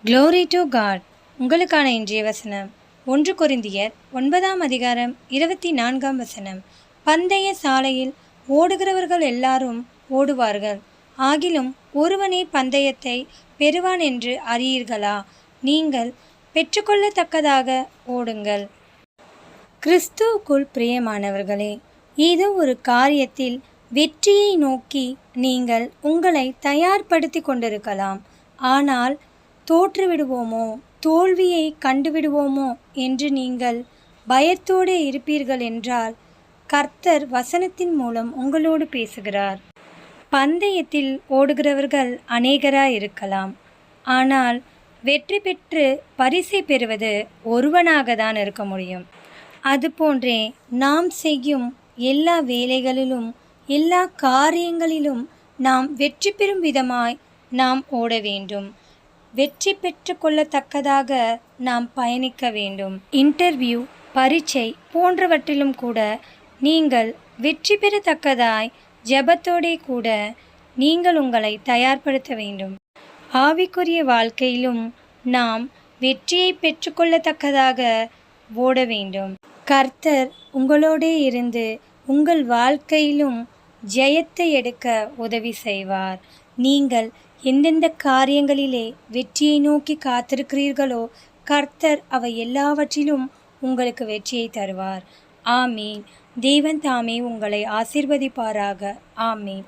Glory to God. உங்களுக்கான இன்றைய வசனம் 1 கொரிந்தியர் 9ஆம் அதிகாரம் 24ஆம் வசனம். பந்தய சாலையில் ஓடுகிறவர்கள் எல்லாரும் ஓடுவார்கள், ஆகிலும் ஒருவனே பந்தயத்தை பெறுவான் என்று அறியீர்களா? நீங்கள் பெற்றுக்கொள்ளத்தக்கதாக ஓடுங்கள். கிறிஸ்துவுக்குள் பிரியமானவர்களே, ஏதோ ஒரு காரியத்தில் வெற்றியை நோக்கி நீங்கள் உங்களை தயார்படுத்தி கொண்டிருக்கலாம். ஆனால் தோற்றுவிடுவோமோ, தோல்வியை கண்டுவிடுவோமோ என்று நீங்கள் பயத்தோடு இருப்பீர்கள் என்றால், கர்த்தர் வசனத்தின் மூலம் உங்களோடு பேசுகிறார். பந்தயத்தில் ஓடுகிறவர்கள் அநேகராய் இருக்கலாம், ஆனால் வெற்றி பெற்று பரிசை பெறுவது ஒருவனாக தான் இருக்க முடியும். அதுபோன்றே நாம் செய்யும் எல்லா வேலைகளிலும் எல்லா காரியங்களிலும் நாம் வெற்றி பெறும் விதமாய் நாம் ஓட வேண்டும். வெற்றி பெற்று கொள்ளத்தக்கதாக நாம் பயணிக்க வேண்டும். இன்டர்வியூ, பரீட்சை போன்றவற்றிலும் கூட நீங்கள் வெற்றி பெறத்தக்கதாய் ஜெபத்தோடே கூட நீங்கள் உங்களை தயார்படுத்த வேண்டும். ஆவிக்குரிய வாழ்க்கையிலும் நாம் வெற்றியை பெற்றுக்கொள்ளத்தக்கதாக ஓட வேண்டும். கர்த்தர் உங்களோடே இருந்து உங்கள் வாழ்க்கையிலும் ஜெயத்தை எடுக்க உதவி செய்வார். நீங்கள் எந்தெந்த காரியங்களிலே வெற்றியை நோக்கி காத்திருக்கிறீர்களோ, கர்த்தர் அவை எல்லாவற்றிலும் உங்களுக்கு வெற்றியை தருவார். ஆமீன். தேவன் தாமே உங்களை ஆசீர்வதிப்பாராக. ஆமீன்.